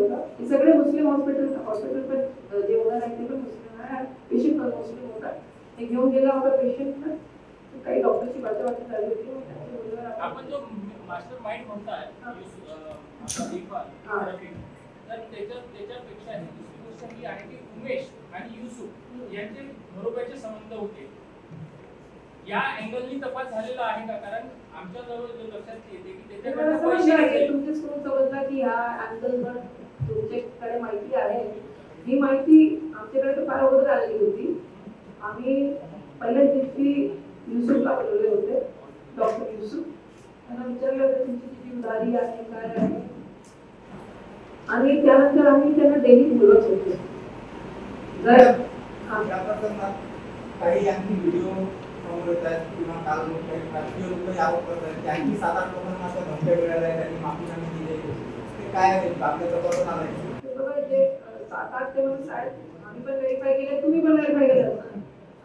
होता. हे सगळे मुस्लिम हॉस्पिटल पण जे ओनर आहेत ते पण मुस्लिम आहे, पेशंट पण मुस्लिम होता. हे घेऊन गेला होता पेशंटला, काही डॉक्टरची वाटावाटी झाली होती. आपण जो मास्टर माइंड म्हणताय तर त्याच्यापेक्षा दुसरी गोष्ट ही आहे की उमेश आणि युसुफ यांचे बरोबरचे संबंध होते. या अँगलनी तपास झालेला आहे का? कारण आमच्या जवळ जो लक्षात येते की त्याच्याकडे तुमचे स्कूल समजला की ह्या अँगलवर तुमच्याकडे माहिती आहे. ही माहिती आमच्याकडे तर फार अगोदर आलेली होती. आम्ही पहिल्याच दिवशी युसुफला बोलवले होते, डॉक्टर युसुफ. त्यांना विचारलं होतं तुमची किती उधारी आहे, काय आहे. आणि त्यानंतर आम्ही त्यांना डेली बोलत होतो. जर काही आणखी व्हिडिओ समोर येत आहेत किंवा काल काही राजकीय लोक आरोप करत आहेत, त्यांनी 7-8 लोकांना अशा धमक्या मिळाल्या आहेत, त्यांनी माफीनामे दिले, ते काय आपल्या तपासात आलंय? जे 7-8 ते म्हणून साहेब आम्ही पण व्हेरीफाय केले, तुम्ही पण व्हेरीफाय केलं.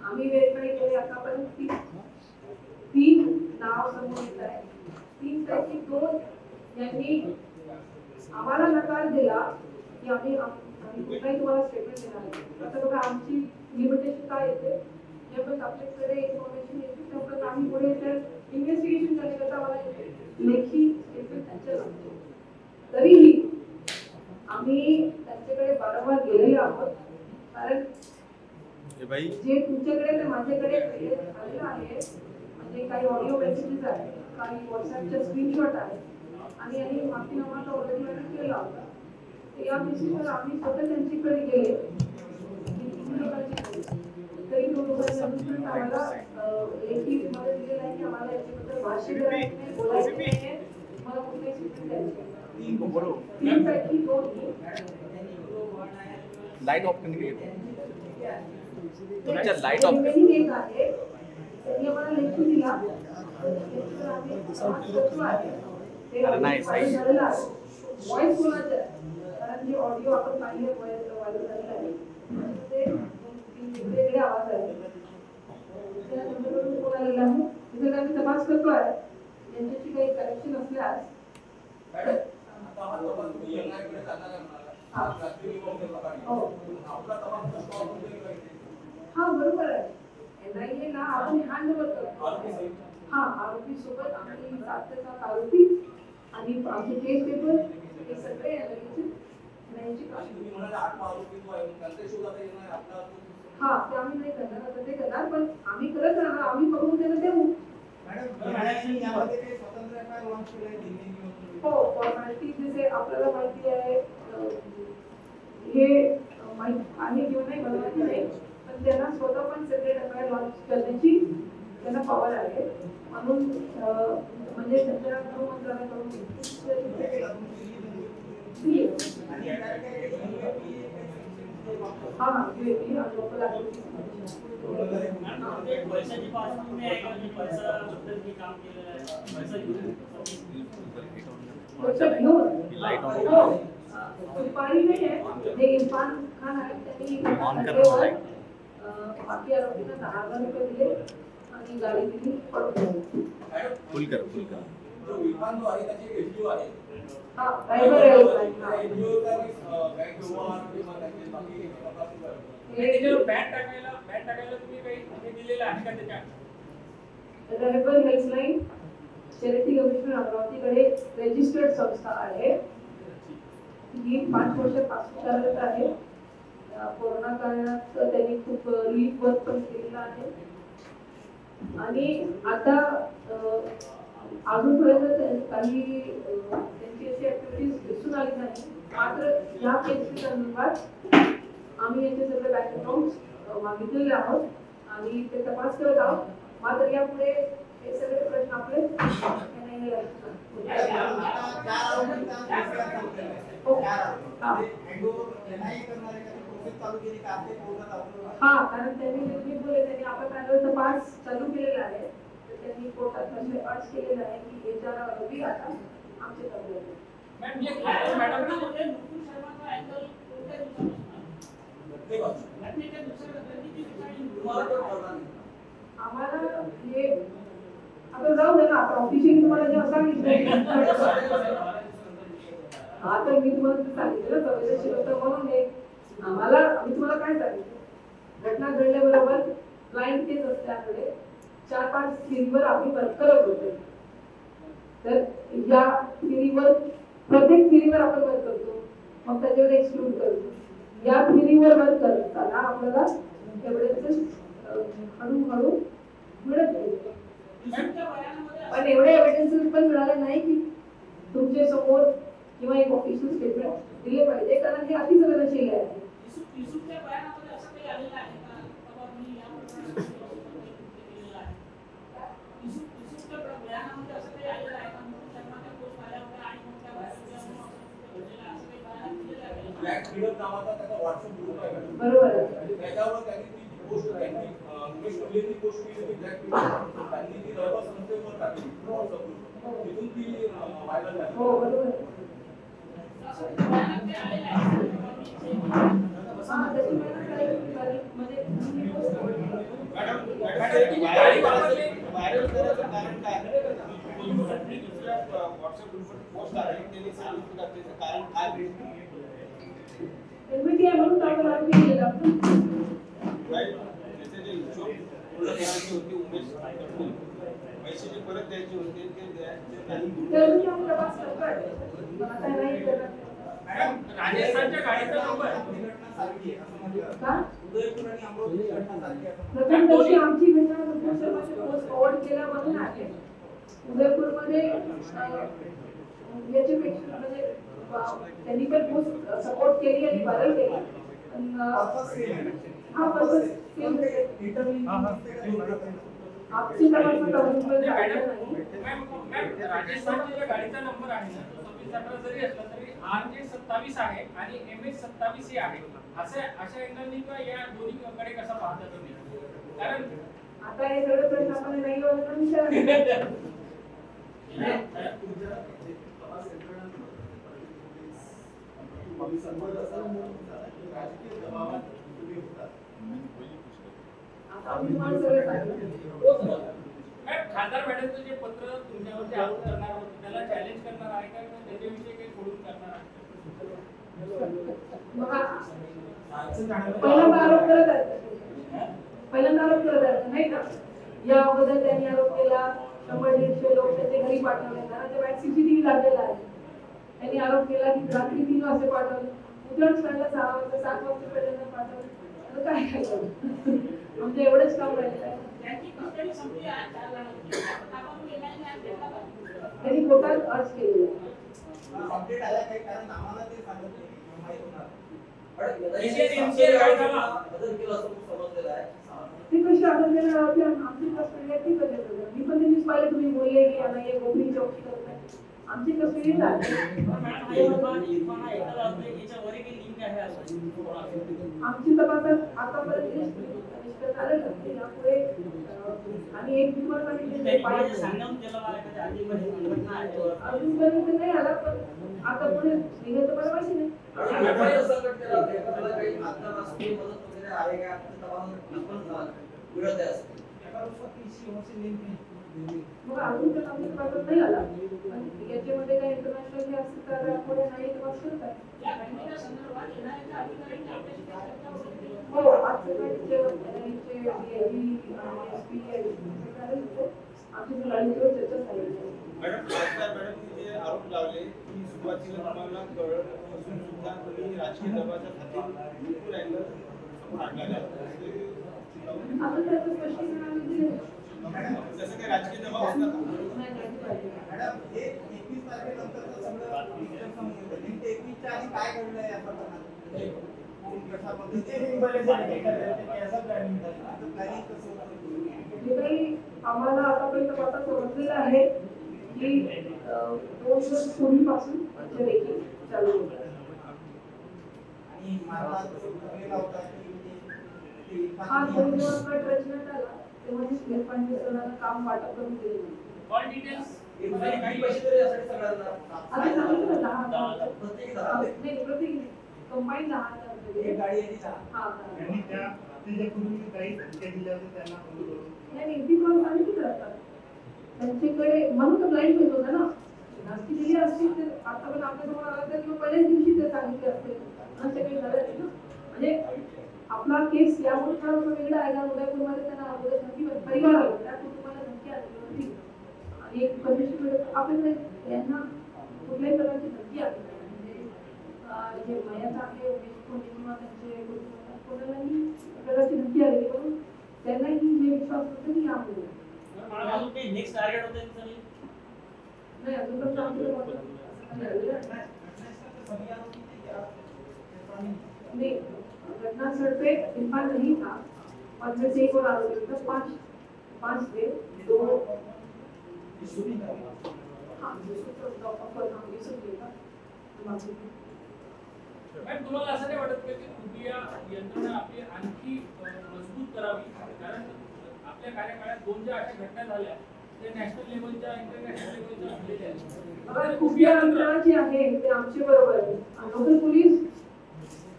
आम्ही व्हेरीफाय केले आतापर्यंत 3 नाव समोर येत आहे. 3 पैकी 2 यांनी आम्हाला नकार दिला की आम्ही कुठलाही तुम्हाला स्टेटमेंट देणार नाही. आता बघा आमची लिमिटेशन काय येते, जेव्हा आपल्याकडे इन्फॉर्मेशन येते तेव्हा आम्ही पुढे तर इन्व्हेस्टिगेशन करण्याकरता आम्हाला लेखी स्टेटमेंट त्यांच्या लागतो. तरीही आम्ही त्यांच्याकडे वारंवार गेलेलो आहोत. कारण जे तुमच्याकडे तर माझ्याकडे आलेलं आहे, म्हणजे काही ऑडिओ मेसेजेस आहेत, काही व्हॉट्सअपच्या स्क्रीनशॉट आहेत आणि यांनी माफीनामा ऑलरेडी केला होता. तर या बेसिसवर आम्ही स्वतः त्यांच्याकडे गेले. तरी तो आम्हाला लेखी मदत दिलेला आहे की आम्हाला याच्याबद्दल भाष्य करायचं नाही, बोलायचं नाही, मला कुठल्याही सूचना द्यायची नाही. 3 पैकी 2 लाईट ऑफ करणे तुमच्या लाईट ऑफ एक आहे त्यांनी आम्हाला लेखी दिला. नाही साईड व्हॉइस कोणाचं आहे, कारण जे ऑडिओ आपण पाहिले व्हायरल झालेलं आहे ते वेगवेगळे आवाज आहेत. त्याला तुमच्याकडून फोन आलेला आहे, तिथे आम्ही तपास करतोय. यांच्याशी काही कनेक्शन असल्यास हा बरोबर आहे. NIA ला आपण हँड ओव्हर करतो. हा आरोपी सोबत आम्ही 7 ते 7 आरोपी आणि आमचे केस पेपर हे सगळे हा ते आम्ही नाही करणार, आता ते करणार, पण आम्ही करत राहणार. आम्ही करून त्यांना देऊ. हो फॉर्मॅलिटी जसे आपल्याला माहिती आहे हे माहिती आहे किंवा नाही मला माहिती नाही, पण त्यांना स्वतः पण सेपरेट FIR लॉन्च करण्याची त्यांना पॉवर आहे. म्हणून म्हणजे त्यांच्या गृहमंत्रालयाकडून हा UAP आणि लोकल सुपारी नाही आहे. जे इरफान खान आहे त्यांनी बाकी आरोपींना 10,000 रुपये दिले आणि गाडी दिली पडून. फुल कर जो इरफान जो आहे त्याची एसडीओ आहे. हा ड्रायव्हर आहे. बॅन टाकायला तुम्ही काही दिलेलं आहे का त्याच्यात? Rehbar helpline charity commissioner अमरावतीकडे registered संस्था आहे. ही 5 वर्षापासून चालत आहे. कोरोना काळात त्यांनी खूप रिलीफ वर्क पण केलेलं आहे आणि आता अजूनपर्यंत काही त्यांची अशी ऍक्टिव्हिटीज दिसून आली नाही. मात्र या केसच्या संदर्भात आम्ही यांचे सगळे बँक अकाउंट मागितलेले आहोत आणि ते तपास करत आहोत. मात्र यापुढे हे सगळे प्रश्न आपले हा कारण त्यांनी बोलले त्यांनी आपल्या पॅनल तपास चालू केलेला आहे. त्यांनी कोर्टात म्हणजे अर्ज केलेला आहे की हे 4 आरोपी आता आमचे ताब्यात आहेत. आम्हाला हे आता जाऊ दे ना. आता ऑफिशियली तुम्हाला जेव्हा सांगितलं आता मी तुम्हाला ते सांगितलं संवेदनशील होतं म्हणून हे आम्हाला मी तुम्हाला काय सांगितलं घटना घडल्याबरोबर क्लायंट केस असल्यामुळे 4-5 थिअरीवर आम्ही वर्क करत होतो. तर या थिअरीवर प्रत्येक थिअरीवर आपण वर्क करतो मग त्याच्यावर एक्सक्लूड करतो. या थिअरीवर वर्क करताना आपल्याला एव्हिडन्सेस हळूहळू मिळत गेले. पण एवढे एव्हिडन्सेस पण मिळाले नाही की तुमच्या समोर किंवा एक ऑफिशियल स्टेटमेंट दिले पाहिजे कारण हे अतिसंवेदनशील आहे. युसुफच्या बयानामध्ये असं काही आलेलं आहे का बाबा मी या प्रकरणात केलेलं आहे. युसुफच्या बयानामध्ये असं काही आलेलं आहे का म्हणून त्यांना त्या पोस्ट आल्या होत्या आणि मग त्या घडलेलं असं काही बयानात दिलेलं आहे. ब्लॅक फ्रीडम नावाचा त्याचा WhatsApp ग्रुप आहे. बरोबर आहे. त्याच्यावर त्यांनी ती पोस्ट त्यांनी उमेश कबलेंनी पोस्ट केली होती ब्लॅक फ्रीडम त्यांनी ती रवा संस्थेवर टाकली WhatsApp ग्रुप तिथून ती व्हायरल झाली. हो बरोबर आहे. असं बयानात ते आलेलं आहे. व्हायरल करायचं कारण काय व्हॉट्सअप ग्रुपवर पोस्ट आहे त्यांनी सांगितलं का त्याचं कारण काय एमबीटी म्हणून आपण आम्ही केलं आपण राईट त्याचे जे हिशोब पूर्ण करायचे होते उमेश पैसे जे परत द्यायचे होते ते त्यांनी त्यामुळे आम्ही तपास करतो. मला काय नाही करत. राजस्थानच्या गाडीचा नंबर का उदयपूर आणि अमरावती घटना सारखी असं प्रथम तशी आमची घटना पोस्ट फॉरवर्ड केल्यापासून आहे. उदयपूरमध्ये याच्यापेक्षा म्हणजे त्यांनी पण पोस्ट सपोर्ट केली आणि व्हायरल केली. हा पर्पज आपची राजस्थानच्या ज्या गाडीचा नंबर आहे ना तो 2618 जरी असला तरी RJ27 आहे आणि MH27 ही आहे. अशा अँगलनी किंवा या दोन्हीकडे कसा पाहता तुम्ही कारण आता हे सगळे प्रश्न आपण नाही विचारले. खासदार मॅडमचं जे पत्र तुमच्यावरती आरोप करणार होते त्याला चॅलेंज करणार आहे का किंवा त्याच्याविषयी काही खोडून करणार आहे? पहिल्यांदा आरोप करत आहेत नाही का या अगोदर त्यांनी आरोप केला 100-150 लोक त्याचे घरी पाठवले कारण ते बॅक CCTV लागलेला आहे. त्यांनी आरोप केला की रात्री 3 वाजता पाठवले उद्याच पहिला 6 वाजता 7 वाजता पहिल्यांदा पाठवले तर काय करायचं म्हणजे एवढंच काम राहिलेलं आहे. त्यांनी कोर्टात अर्ज केलेला आहे. अपडेट आला काही कारण आम्हाला ते सांगत नाही माहित होणार. ते कशी आढळलेलं आहे आमची कस्टडी आहे ती कधी मी पण ते न्यूज पाहिले तुम्ही बोलले की नाही गोपी चौकी करत नाही आमची कस्टडी आमची तपासात आतापर्यंत यापुढे आणि एक तुम्हाला अजूनपर्यंत नाही आला पण आता पुढे निघत मला माहिती नाही. मग अजून तर आमच्या तपासात नाही आला याच्यामध्ये काही इंटरनॅशनल हे असतं तर पुढे नाही तपास करतात. हो आज सकाळी आमची लढाईवर चर्चा झाली. मॅडम मॅडमनी जे आरोप लावले की सुरुवातीला तुम्हाला कळल्यापासून सुद्धा तुम्ही राजकीय दबावाच्या खाली बिलकुल अँगल समोर आणला आपण त्याचं स्पष्टीकरण आम्ही दिलं. जसं काही राजकीय दबाव असतात मॅडम हे 21 तारखेनंतरचं सगळं पिक्चर समोर येतं. नेमके 21 च्या आधी काय घडलंय या प्रकरणात कशा पद्धतीने प्लॅनिंग कसं जे काही आम्हाला आतापर्यंत आता समजलेलं आहे की 2 दिवस पूर्वीपासून रेकी चालू होतं आणि मला ठरलेला होता की हा जेव्हा गट रचण्यात आला तेव्हा निर्माण सरांना काम वाटप करून दिले. ऑल डिटेल्स आता सांगितलं ना 10 नाही प्रत्येक कंबाईन 10,000 एक गाडी आणि हा त्यांनी त्याच्यापूर्वी काही धमक्या दिल्या होत्या त्यांना नाही ती मला सांगितलं आता त्यांच्याकडे म्हणून तर ब्लाइंड होत होता ना नासकी दिली असती तर आतापर्यंत आपल्यासमोर आला तर किंवा पहिल्याच दिवशी ते सांगितले असते असं काही झालं नाही ना. म्हणजे आपला केस यामुळे थोडा वेगळा आहे ना. उदयपूरमध्ये त्यांना अगोदर धमकी परिवार आला त्या कुटुंबाला धमकी आली होती आणि एक परमिशन मिळत आपल्याकडे यांना कुठल्याही प्रकारची धमकी आली नाही. म्हणजे जे मयत आहे किंवा त्यांचे कुटुंबाला कोणालाही प्रकारची धमकी आलेली म्हणून त्यांनाही जे विश्वास होता की यामुळे अजून काही नेक्स्ट टार्गेट होतं त्यांचं नाही अजून आमचं नहीं घटनास्थल पे इरफान नहीं था और जैसे एक और आरोपी था पांच थे दो हाँ मॅम तुम्हाला असं नाही वाटत का की खुफिया यंत्रणा आपली आणखी मजबूत करावी कारण आपल्या कार्यकाळात 2 ज्या अशा घटना झाल्या ते नॅशनल लेवलच्या इंटरनॅशनल लेवलच्या झालेल्या आहेत. अगर खुफिया यंत्रणा जी आहे ते आमचे बरोबर आहे. लोकल पोलीस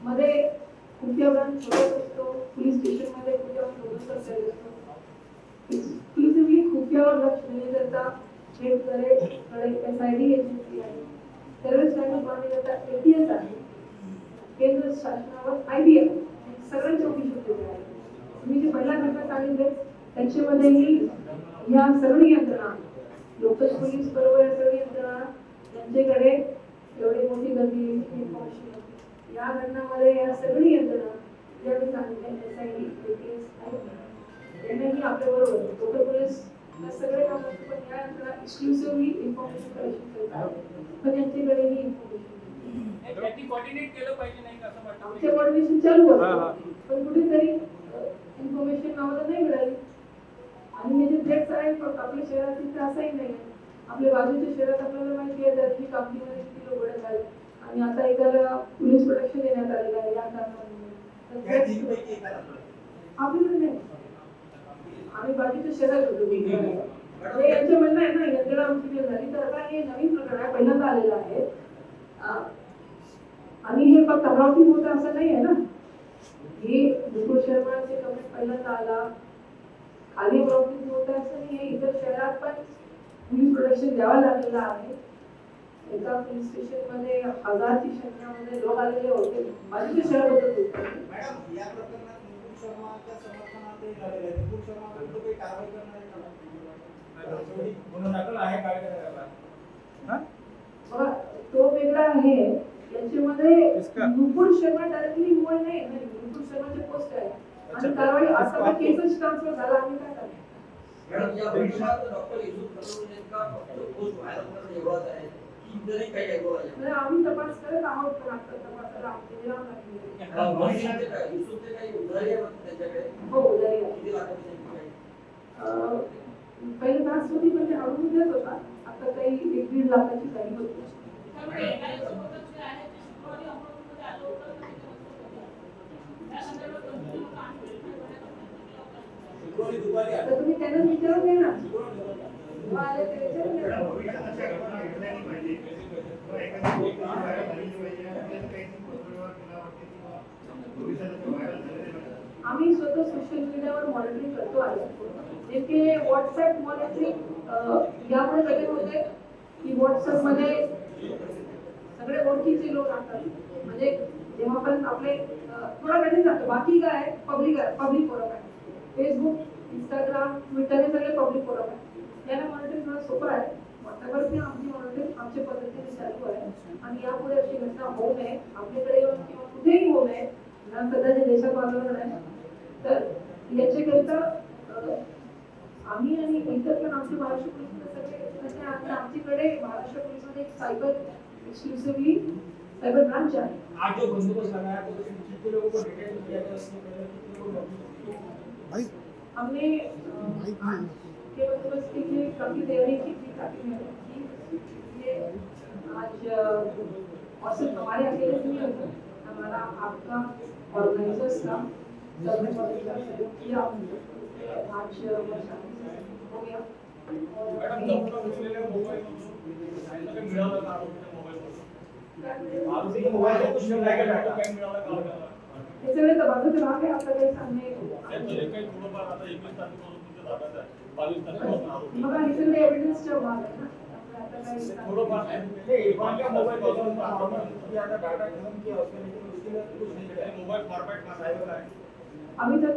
मध्ये खुफिया ब्रांच शोधत असतो. पोलीस स्टेशन मध्ये खुफिया शोधत असतो. एक्सक्लुसिव्हली खुफियावर लक्ष देणे करता कडे एसआयडी एजन्सी आहे. टेररिस्ट मॅनेजमेंट करता एटीएस आहे. केंद्र शासनावर आयबीएम सगळ्यांचे ऑफिशियल आहे. तुम्ही जे पहिला घटना सांगितले त्याच्यामध्येही या सगळी यंत्रणा लोकल पोलीस बरोबर या सगळी यंत्रणा त्यांच्याकडे एवढी मोठी गर्दी इन्फॉर्मेशन या घटनामध्ये या सगळी यंत्रणा ज्या मी सांगितले एसआयडी एटीएस त्यांनाही आपल्या बरोबर लोकल पोलीस सगळे काम असतो पण या यंत्रणा एक्सक्लुसिव्हली इन्फॉर्मेशन कलेक्शन करतात पण यांच्याकडेही इन्फॉर्मेशन त्यांनी कोऑर्डिनेट केलं पाहिजे नाही का असं वाटतं. आमचे कोऑर्डिनेशन चालू होतं पण कुठेतरी इन्फॉर्मेशन आम्हाला नाही मिळाली आणि हे जे थ्रेट्स आहेत फक्त आपल्या शहरात तिथे असंही नाही आपल्या बाजूच्या शहरात आपल्याला माहिती आहे त्याची कामगिरीमध्ये किती लोक गोळ्या झाले आणि आता एकाला पोलीस प्रोटेक्शन देण्यात आलेलं आहे या कारणामुळे आपल्याकडे नाही आम्ही बाजूच्या शहरात होतो. यांचं म्हणणं आहे ना यंत्रणा आमची फेल झाली तर आता हे नवीन प्रकरण आहे पहिल्यांदा आलेलं आहे आणि हे फक्त अमरावतीत होतं असं नाही आहे ना. हे मुकुल शर्माचे कमेंट पहिल्यांदा आला खाली अमरावतीत होतं असं नाही आहे. इतर शहरात पण पोलीस प्रोटेक्शन द्यावं लागलेलं आहे. एका पोलीस स्टेशन मध्ये 1000ची संख्यामध्ये लोक आलेले होते बाजूच्या शहराबद्दल मॅडम या प्रकरणात मुकुल शर्माच्या समर्थनात झालेले आहे. मुकुल शर्मा विरुद्ध काही कारवाई करणार आहे का? गुन्हा दाखल आहे काय करायला बघा तो वेगळा आहे. याच्यामध्ये मुकुल शर्मा डायरेक्टली इन्व्हॉल्व नाही आहे. मुकुल शर्माचे पोस्ट आहे आणि कारवाई आता केसेस ट्रान्सफर झाला आम्ही काय करणार. मॅडम या प्रकरणात डॉक्टर युसुफ फडणवीस यांचा पोस्ट व्हायरल करणं एवढाच आहे की इतरही काही आहे. आम्ही तपास करत आहोत पण आता तपासाला आमचे विराम लागले. युसुफचे काही उधारी आहे त्यांच्याकडे हो उधारी आहे. किती लाखाची पहिले तास होती पण ते हळूहळू देत होता. आता काही 1-1.5 लाखाची काही होती. आता तुम्ही त्यांना विचारून घ्या ना. आले ते विचारून घ्या. भविष्यात अशा घटना घडल्या नाही पाहिजे किंवा एखादी गोष्ट व्हायरल झाली पाहिजे आपल्याला काही पत्रव्यवहार केला वाटते किंवा भविष्यात असे व्हायरल झालेले नाही. आम्ही स्वतः सोशल मीडियावर मॉनिटरिंग करतो आहे. नेमके व्हॉट्सअप मॉनिटरिंग यामुळे कधी होते की व्हॉट्सअप मध्ये सगळे ओळखीचे लोक असतात. म्हणजे जेव्हा पण आपले थोडा कठीण जातो. बाकी काय आहे पब्लिक फोरम आहे. फेसबुक इंस्टाग्राम ट्विटर हे सगळे पब्लिक फोरम आहे. याला मॉनिटरिंग थोडं सोपं आहे. व्हॉट्सअपवरती आमची मॉनिटरिंग आमच्या पद्धतीने चालू आहे आणि यापुढे अशी घटना होऊ नये आपल्याकडे येऊन किंवा कुठेही होऊ नये. सध्याच्या देशात वातावरण आहे तर याच्याकरिता आम्ही आणि इतर पण आमच्या महाराष्ट्र पोलिसमध्ये सगळे आमच्याकडे महाराष्ट्र पोलिसमध्ये एक सायबर एक्सक्लुसिव्हली सायबर ब्रांच आहे. आज जो बंदोबस्त लगाया तो कितने लोगों को डिटेक्ट किया गया इसके पहले कितने लोग हमने के बंदोबस्त के लिए काफी तैयारी की थी काफी मेहनत की. ये आज औसत हमारे अकेले से नहीं होता. हमारा आपका ऑर्गेनाइजर्स का किया आज हो गया. मॅडम डॉक्टर उचलेले मोबाईल सांगितलं की मिळालं का आरोपी मोबाईल कुछ नाही का काय मिळालं का हे सगळे तपासाचे भाग आहे. आपलं काही सांगणे काही थोडंफार आता 21 तारखेपासून तुमच्या ताब्यात आहे 22 तारखेपासून आरोपी बघा हे सगळे एव्हिडन्सच्या भाग आहे ना. आता काही थोडंफार नाही इरफान का मोबाइल नॉर्मल आता डाटा खत्म किया उसके लेकिन उसके लिए कुछ नहीं किया मोबाइल फॉर्मेट का साइबर है अभी तक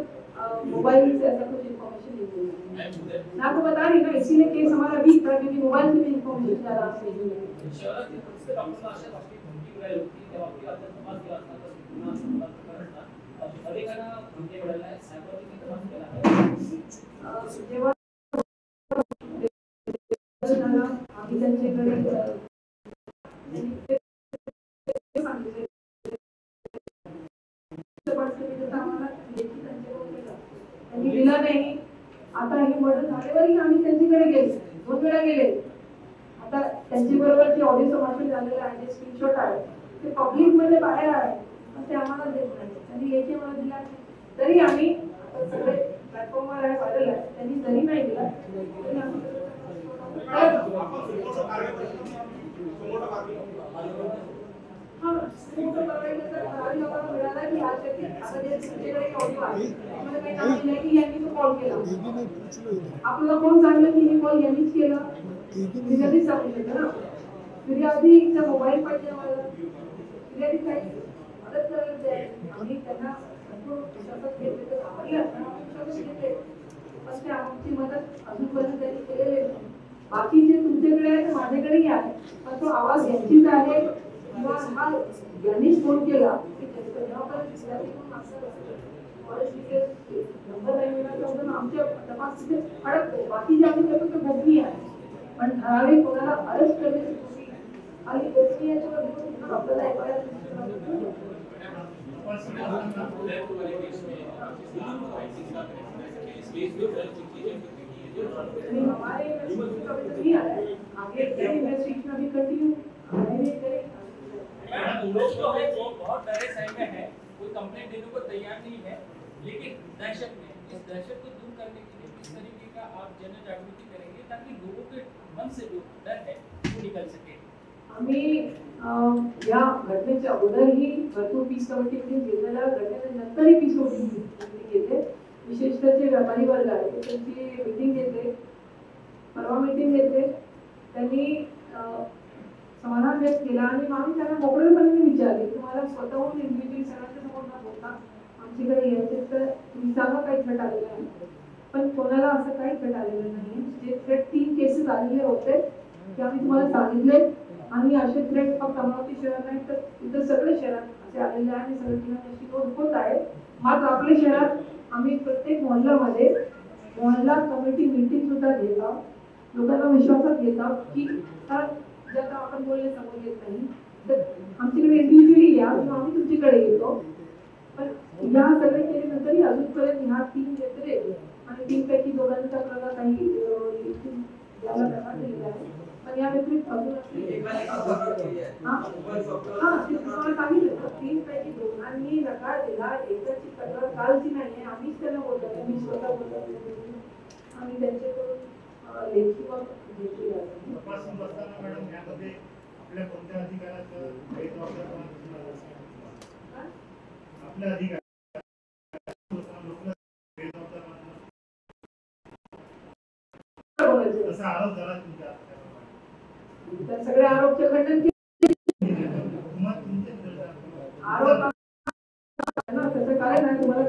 मोबाइल से ऐसा कुछ इन्फॉर्मेशन नहीं मिली है। मैं आपको बता रही ना, इसीलिए केस हमारा अभी था क्योंकि मोबाइल से भी इन्फॉर्मेशन ज़्यादा आपसे नहीं मिली। शहरात पुलिसचे डॉक्टरला अशा बाबतीत धमकी मिळाली होती त्या बाबतीत आता तपास केला असता गुन्हा संदर्भात प्रकरण अनेकांना धमकी मिळाल्या आहेत सायबरने तपास केला आहे जेव्हा आम्ही त्यांच्याकडे त्यांनी दिला नाही। आता हे मर्डर झाल्यावरही आम्ही त्यांच्याकडे गेलो, 2 वेळा गेले। आता त्यांच्याबरोबर जे ऑडिओ संभाषण झालेलं आहे, जे स्क्रीनशॉट आहे ते पब्लिक मध्ये बाहेर आहे, पण ते आम्हाला देत नाही। त्यांनी लेखी मला दिला तरी आम्ही आता सगळे प्लॅटफॉर्मवर आहे, व्हायरल आहे, त्यांनी जरी नाही दिला तरी आम्ही आपल्याला कोण सांगलं की हे कॉल यांनीच केला, कधीच सांगू शकत ना। फिर्यादीचा मोबाईल पाहिजे आम्हाला, फिर्यादी काही मदत करायला द्या, आम्ही त्यांना विश्वासात घेतले तर घाबरले असताना विश्वासात घेतले, पण ते आमची मदत अजूनपर्यंत त्यांनी केलेली नाही। बाकी जे तुमच्याकडे आहे ते माझ्याकडेही आहे, पण तो आवाज यांचीच आहे किंवा हा यांनीच फोन केला की नंबर नाही मिळाला आमच्या तपास तिथे अडकतो। बाकी जे आम्ही करतो ते गोपनीय आहे, पण ठराविक कोणाला अरेस्ट करण्याची आणि गोपनीयतेवर आपल्याला हमारे आगे इन्वेस्टिगेशन अभी कंटिन्यू लोग जो है वो बहुत डरे सहमे हैं, कोई कंप्लेंट देने को तैयार नहीं है, लेकिन दहशत में इस दहशत को दूर करने के लिए किस तरीके का आप जन जागृति करेंगे ताकि लोगों के मन से जो डर है वो निकल सके? आम्ही या घटनेच्या अगोदरही भरपूर पीस कमिटी मीटिंग घेतलेल्या, घटनेनंतरही पीस कमिटी घेतले। विशेषतः जे व्यापारी वर्ग आहे त्यांची मीटिंग घेतले, परवा मीटिंग घेतले, त्यांनी समाधान व्यक्त केला आणि आम्ही त्यांना मोकळेपणाने विचारले तुम्हाला स्वतःहून इंडिव्हिज्युअली सगळ्यांच्या समोर न बोलता आमच्याकडे यायचे तर तुम्ही सांगा काही थ्रेट आलेला आहे, पण कोणाला असं काही थ्रेट आलेलं नाही। जे थ्रेट 3 केसेस आलेले होते ते आम्ही तुम्हाला सांगितले आणि असे थ्रेट फक्त अमरावती शहर नाही तर इतर सगळे शहरात असे आलेले आहे आणि सगळे ठिकाणी नोंद होत आहे। मात्र आपल्या शहरात आम्ही प्रत्येक मोहल्ल्यामध्ये मोहल्ला कमिटी मीटिंग सुद्धा घेतो, लोकांना विश्वासात घेतो की ज्याचा आपण बोलणे समोर येत नाही तर आमच्याकडे इंडिव्हिज्युअली या किंवा आम्ही तुमच्याकडे येतो। पण या सगळे केल्यानंतरही अजूनपर्यंत ह्या 3 क्षेत्रे आणि 3 पैकी 2 प्रकार काही ज्याला प्रकार दिलेला आहे, पण या व्यतिरिक्त अजून तुम्हाला सांगितलं 3 पैकी 2 नकार दिला, एकाची तक्रार कालची नाही आहे, आम्हीच त्यांना बोलतो, मी स्वतः बोलतो आम्ही त्यांच्याकडून लेखी व घेतली आहे। तपासून बसताना मॅडम यामध्ये आपल्या कोणत्या अधिकाराचं गैरवापर आपल्या अधिकार असा आरोप झाला तुमच्या तर सगळे आरोपचे खंडन केले। आरोप तसं काय नाही तुम्हाला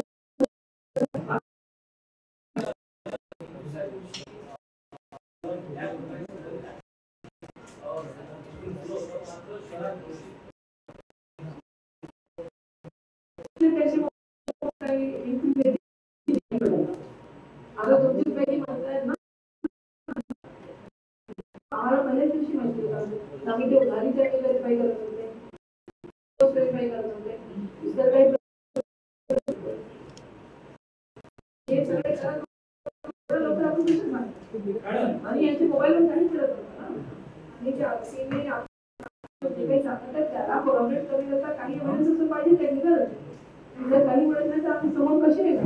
आम्ही ते उधारीच्या व्हेरीफाय करत होते, व्हेरीफाय करत होते, इतर काही हे सगळे लवकर आपण कशी माहिती आणि यांचे मोबाईलवर काही करत होतं आणि जे आरसीने जे काही सांगतात त्याला कोऑर्डिनेट कमी करता काही एव्हिडन्स असं पाहिजे टेक्निकल, जर काही मिळत नाही तर आम्ही समोर कसे येणार?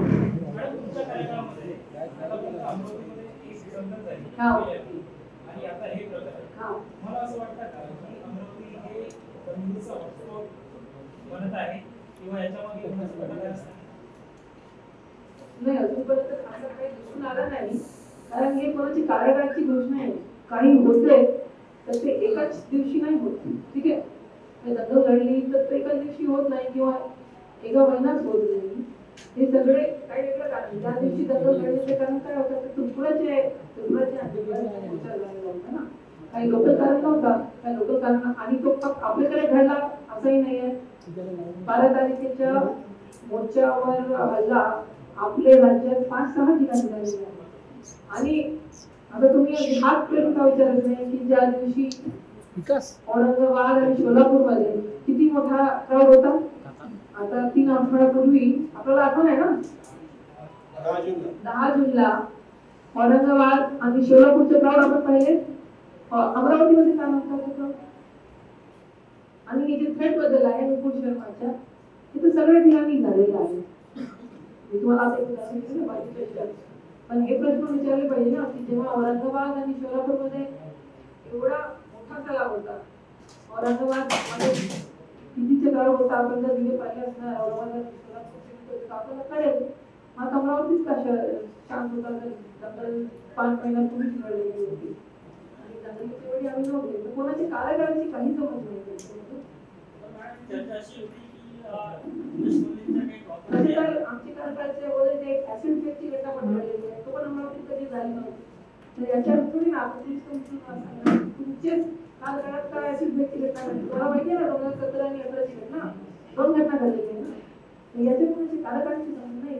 आणि आता हे प्रकार मला असं वाटतं का की अमरावती हे बंदीचा हॉटस्पॉट बनत आहे किंवा याच्यामागे घटना नाही अजूनपर्यंत असं काही दिसून आलं नाही, कारण हे कोणाची कारागारची घोषणा आहे, काही होते तर ते एकाच दिवशी नाही होत. ठीक आहे, दंगल घडली तर ते एकाच दिवशी होत नाही किंवा एका महिन्यात होत नाही. हे सगळे काही वेगळं कारण. ज्या दिवशी दंगल घडल्याचे कारण काय होतं, तर तुकडोचे ना, काही लोकल कारण नव्हता, काही लोकल कारण. आणि तो फक्त आपल्याकडे घडला असंही नाहीये. 12 तारखेच्या मोर्चावर हल्ला आपल्या राज्यात 5-6 ठिकाणी झालेला आहे. आणि आता तुम्ही हात पेरून का विचारत नाही की ज्या दिवशी औरंगाबाद आणि सोलापूरमध्ये किती मोठा क्राऊड होता. आता 3 आठवड्यापूर्वी आपल्याला आठवण आहे ना, 10 जूनला औरंगाबाद आणि सोलापूरचे क्राऊड आपण पाहिले. अमरावतीमध्ये काय म्हणतात. आणि हे जे थ्रेट बद्दल आहे मुकुल शर्माच्या, हे तर सगळ्या ठिकाणी झालेलं आहे. मी तुम्हाला आता एक उदाहरण दिलं ना बाकीच्या, पण हे प्रश्न विचारले पाहिजे ना की जेव्हा औरंगाबाद आणि सोलापूरमध्ये एवढा मोठा तलाव होता, औरंगाबाद मध्ये कितीचे क्राऊड होता, आपण जर व्हिडिओ पाहिले असणार औरंगाबाद सोलापूर आपल्याला कळेल. मग अमरावतीच का शांत होता, तर दंगल 5 महिन्यापूर्वीच घडलेली होती आणि दंगलीच्या वेळी आम्ही नव्हते. तर कोणाच्या कार्यकाळाची काही समज नाही. आमची कार्यकाळाच्या अगोदर एक ऍसिड फेकची घटना पडलेली आहे, तो पण अमरावतीत कधी झाली नव्हती. तर याच्यावर थोडी ना आपण तुमचेच कालकाळात काय ऍसिड फेकची घटना घडली. मला माहिती आहे ना 2017 आणि 2018 ची घटना, 2 घटना घडलेली आहे ना. याच्या कोणाची कार्यकाळाची समज नाही.